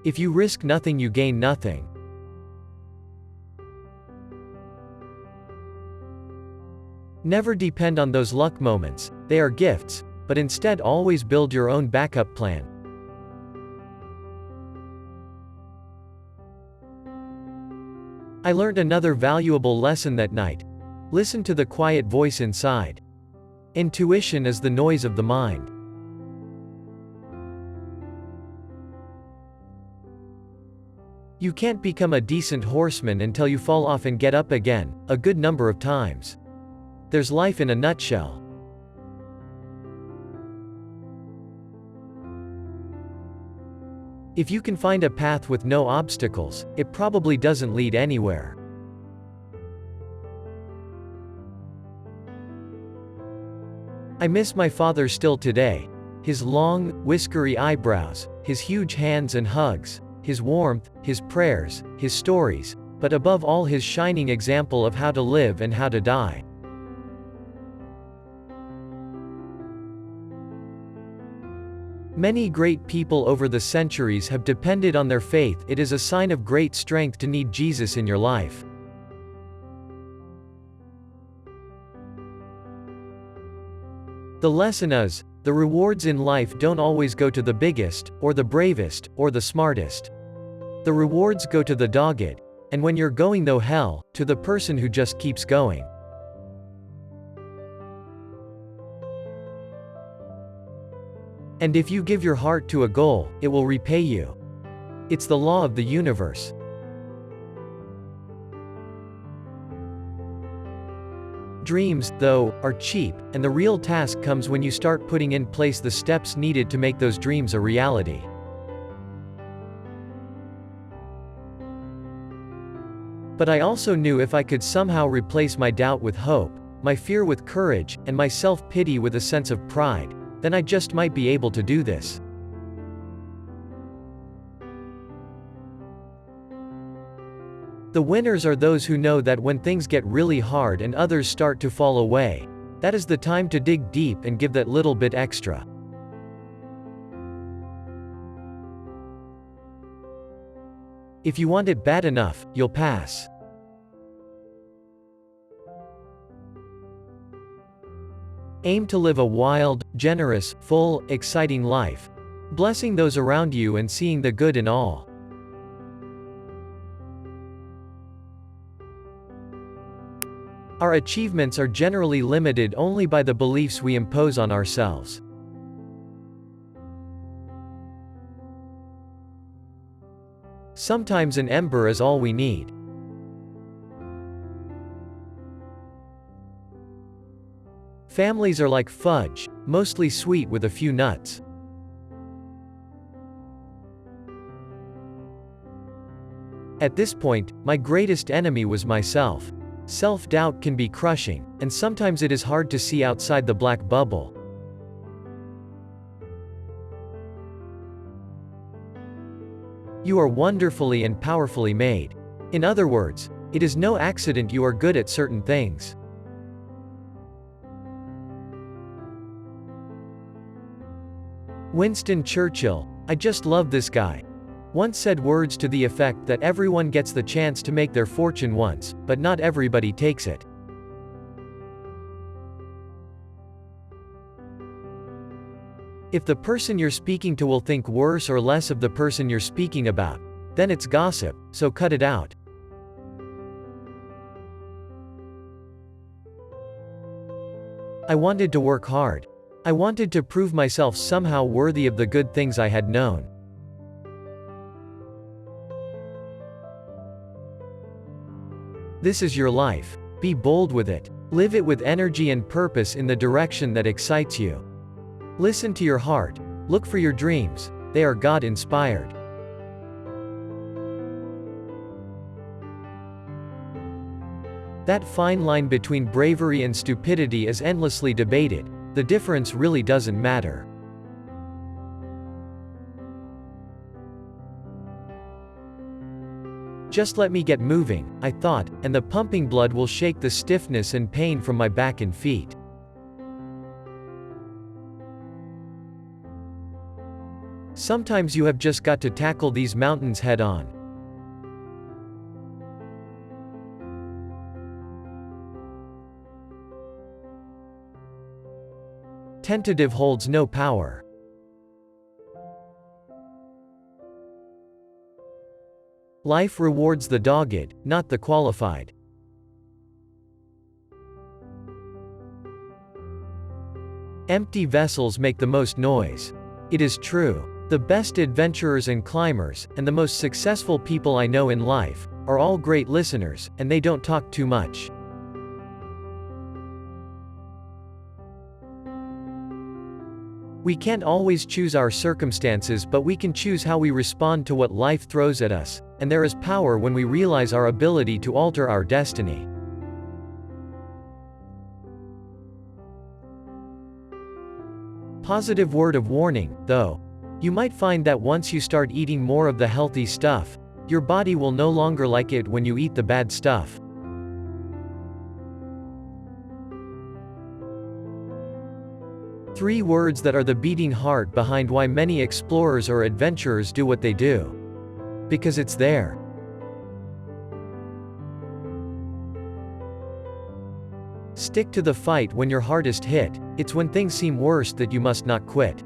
If you risk nothing, you gain nothing. Never depend on those luck moments, they are gifts, but instead always build your own backup plan. I learned another valuable lesson that night. Listen to the quiet voice inside. Intuition is the noise of the mind. You can't become a decent horseman until you fall off and get up again, a good number of times. There's life in a nutshell. If you can find a path with no obstacles, it probably doesn't lead anywhere. I miss my father still today. His long, whiskery eyebrows, his huge hands and hugs, his warmth, his prayers, his stories, but above all his shining example of how to live and how to die. Many great people over the centuries have depended on their faith. It is a sign of great strength to need Jesus in your life. The lesson is, the rewards in life don't always go to the biggest, or the bravest, or the smartest. The rewards go to the dogged, and when you're going through hell, to the person who just keeps going. And if you give your heart to a goal, it will repay you. It's the law of the universe. Dreams, though, are cheap, and the real task comes when you start putting in place the steps needed to make those dreams a reality. But I also knew if I could somehow replace my doubt with hope, my fear with courage, and my self-pity with a sense of pride, then I just might be able to do this. The winners are those who know that when things get really hard and others start to fall away, that is the time to dig deep and give that little bit extra. If you want it bad enough, you'll pass. Aim to live a wild, generous, full, exciting life, blessing those around you and seeing the good in all. Our achievements are generally limited only by the beliefs we impose on ourselves. Sometimes an ember is all we need. Families are like fudge, mostly sweet with a few nuts. At this point, my greatest enemy was myself. Self-doubt can be crushing, and sometimes it is hard to see outside the black bubble. You are wonderfully and powerfully made. In other words, it is no accident you are good at certain things. Winston Churchill, I just love this guy, once said words to the effect that everyone gets the chance to make their fortune once, but not everybody takes it. If the person you're speaking to will think worse or less of the person you're speaking about, then it's gossip, so cut it out. I wanted to work hard. I wanted to prove myself somehow worthy of the good things I had known. This is your life. Be bold with it. Live it with energy and purpose in the direction that excites you. Listen to your heart. Look for your dreams. They are God-inspired. That fine line between bravery and stupidity is endlessly debated. The difference really doesn't matter. Just let me get moving, I thought, and the pumping blood will shake the stiffness and pain from my back and feet. Sometimes you have just got to tackle these mountains head-on. Tentative holds no power. Life rewards the dogged, not the qualified. Empty vessels make the most noise. It is true. The best adventurers and climbers, and the most successful people I know in life, are all great listeners, and they don't talk too much. We can't always choose our circumstances, but we can choose how we respond to what life throws at us, and there is power when we realize our ability to alter our destiny. Positive word of warning, though. You might find that once you start eating more of the healthy stuff, your body will no longer like it when you eat the bad stuff. Three words that are the beating heart behind why many explorers or adventurers do what they do. Because it's there. Stick to the fight when you're hardest hit. It's when things seem worst that you must not quit.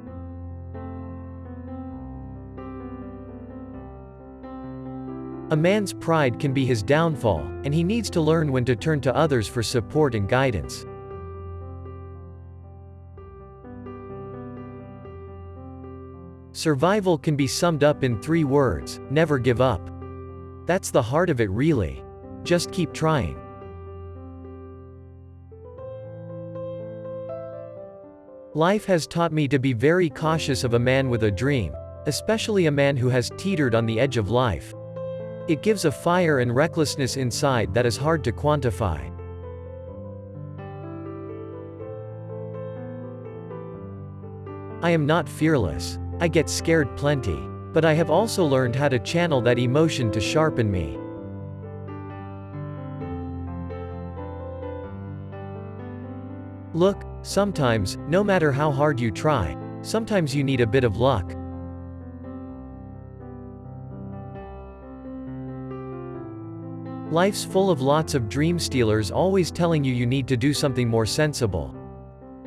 A man's pride can be his downfall, and he needs to learn when to turn to others for support and guidance. Survival can be summed up in 3 words: never give up. That's the heart of it, really. Just keep trying. Life has taught me to be very cautious of a man with a dream, especially a man who has teetered on the edge of life. It gives a fire and recklessness inside that is hard to quantify. I am not fearless. I get scared plenty. But I have also learned how to channel that emotion to sharpen me. Look, sometimes, no matter how hard you try, sometimes you need a bit of luck. Life's full of lots of dream stealers always telling you need to do something more sensible.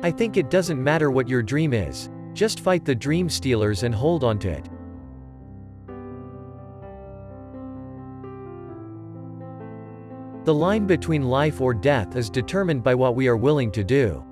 I think it doesn't matter what your dream is. Just fight the dream stealers and hold on to it. The line between life or death is determined by what we are willing to do.